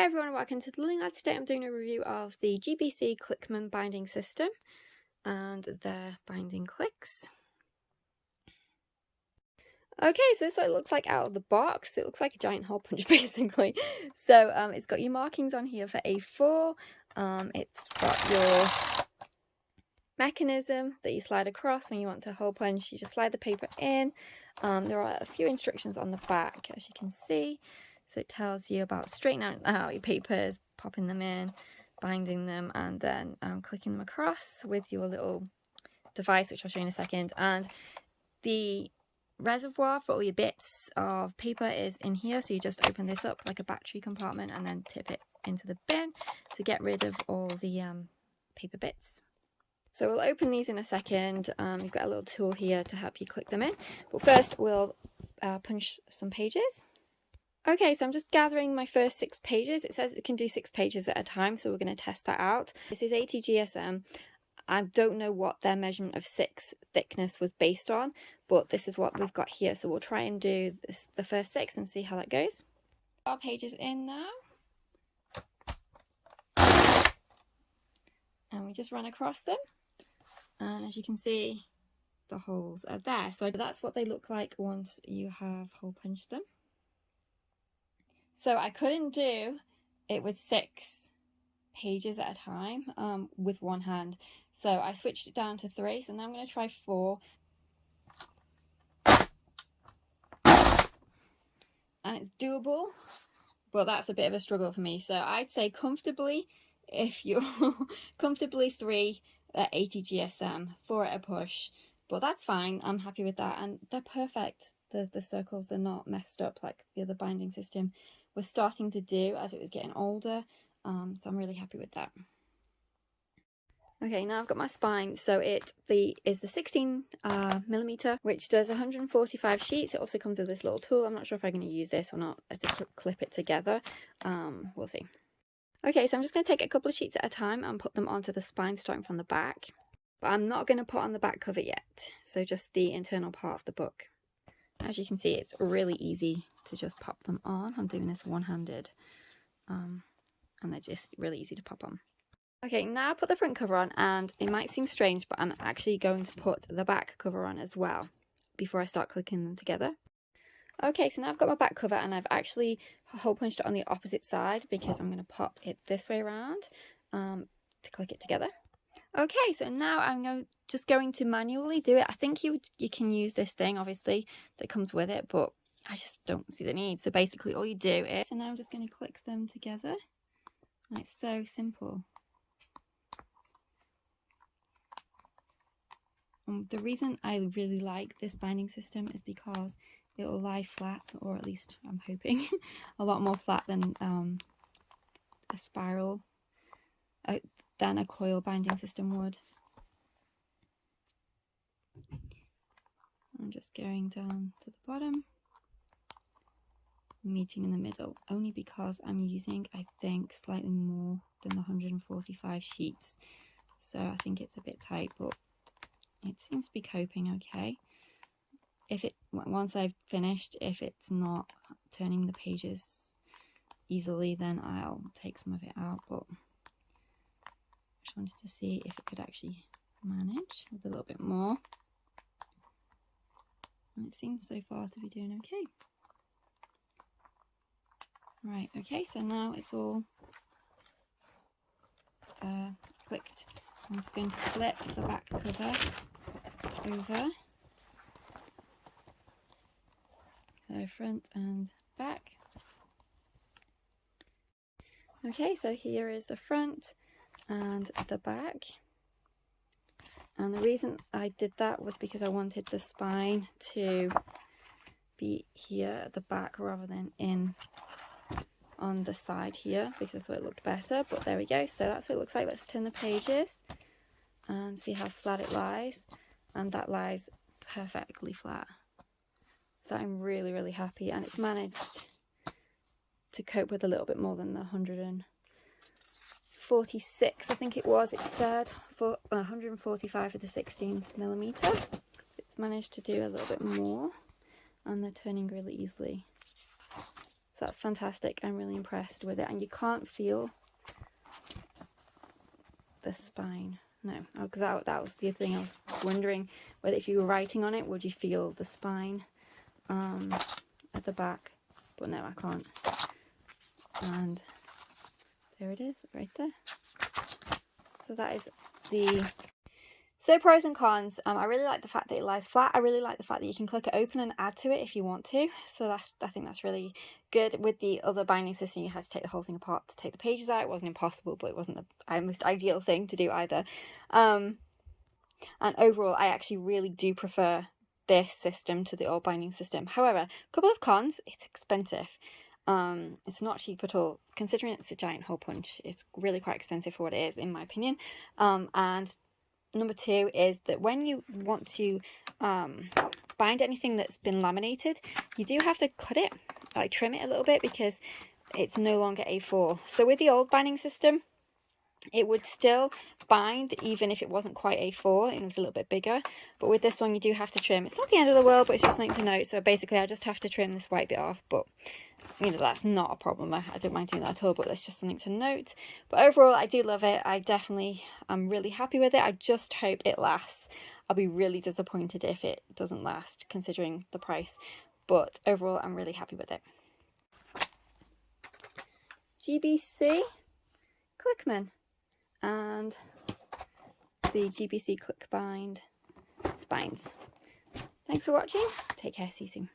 Hi everyone, welcome to the Learning Lad. Today I'm doing a review of the GBC Clickman binding system and their binding clicks. Okay, so this is what it looks like out of the box. It looks like a giant hole punch basically. So it's got your markings on here for A4. It's got your mechanism that you slide across when you want to hole punch. You just slide the paper in. There are a few instructions on the back, as you can see. So it tells you about straightening out your papers, popping them in, binding them, and then clicking them across with your little device, which I'll show you in a second. And the reservoir for all your bits of paper is in here. So you just open this up like a battery compartment and then tip it into the bin to get rid of all the paper bits. So we'll open these in a second. You've got a little tool here to help you click them in. But first we'll punch some pages. Okay, so I'm just gathering my first 6 pages. It says it can do 6 pages at a time, so we're going to test that out. This is 80 GSM. I don't know what their measurement of 6 thickness was based on, but this is what we've got here. So we'll try and do the first 6 and see how that goes. Our pages in now. And we just run across them. And as you can see, the holes are there. So that's what they look like once you have hole punched them. So I couldn't do it with 6 pages at a time with one hand. So I switched it down to 3. So now I'm going to try 4. And it's doable, but that's a bit of a struggle for me. So I'd say comfortably, if you're comfortably 3 at 80 GSM, 4 at a push. But that's fine. I'm happy with that. And they're perfect. The circles, they're not messed up like the other binding system was starting to do as it was getting older. So I'm really happy with that. Okay, now I've got my spine. So it is the 16 millimeter, which does 145 sheets. It also comes with this little tool. I'm not sure if I'm going to use this or not to clip it together. We'll see. Okay, so I'm just going to take a couple of sheets at a time and put them onto the spine starting from the back. But I'm not going to put on the back cover yet. So just the internal part of the book. As you can see, it's really easy to just pop them on. I'm doing this one-handed, and they're just really easy to pop on. Okay, now I put the front cover on, and it might seem strange, but I'm actually going to put the back cover on as well before I start clicking them together. Okay, so now I've got my back cover, and I've actually hole punched it on the opposite side because I'm going to pop it this way around to click it together. Okay, so now I'm just going to manually do it. I think you can use this thing, obviously, that comes with it, but I just don't see the need. So basically all you do is, so now I'm just going to click them together. And it's so simple. The reason I really like this binding system is because it will lie flat, or at least I'm hoping, a lot more flat than a spiral. Than a coil binding system would. I'm just going down to the bottom, meeting in the middle, only because I'm using, I think, slightly more than the 145 sheets. So I think it's a bit tight, but it seems to be coping okay. Once I've finished, if it's not turning the pages easily, then I'll take some of it out, but wanted to see if it could actually manage with a little bit more, and it seems so far to be doing okay. Right, okay, so now it's all clicked. I'm just going to flip the back cover over, so front and back. Okay, so here is the front and the back, and the reason I did that was because I wanted the spine to be here at the back rather than in on the side here, because I thought it looked better. But there we go, so that's what it looks like. Let's turn the pages and see how flat it lies, and that lies perfectly flat. So I'm really happy, and it's managed to cope with a little bit more than the 146, I think it was. It said for 145 for the 16 millimeter. It's managed to do a little bit more, and they're turning really easily. So that's fantastic. I'm really impressed with it. And you can't feel the spine. No, because that was the thing I was wondering, whether if you were writing on it, would you feel the spine at the back? But no, I can't. And there it is, right there. So that is the... So pros and cons. I really like the fact that it lies flat. I really like the fact that you can click it open and add to it if you want to. So I think that's really good. With the other binding system, you had to take the whole thing apart to take the pages out. It wasn't impossible, but it wasn't the most ideal thing to do either. And overall, I actually really do prefer this system to the old binding system. However, a couple of cons: it's expensive. It's not cheap at all. Considering it's a giant hole punch, it's really quite expensive for what it is, in my opinion. And number two is that when you want to bind anything that's been laminated, you do have to cut it, like trim it a little bit, because it's no longer A4. So with the old binding system, it would still bind even if it wasn't quite A4 and it was a little bit bigger. But with this one, you do have to trim. It's not the end of the world, but it's just something to note. So basically, I just have to trim this white bit off, but you know, that's not a problem. I don't mind doing that at all, but that's just something to note. But overall, I do love it. I'm really happy with it. I just hope it lasts. I'll be really disappointed if it doesn't last, considering the price. But overall, I'm really happy with it. GBC Clickman and the GBC Clickbind spines. Thanks for watching. Take care. See you soon.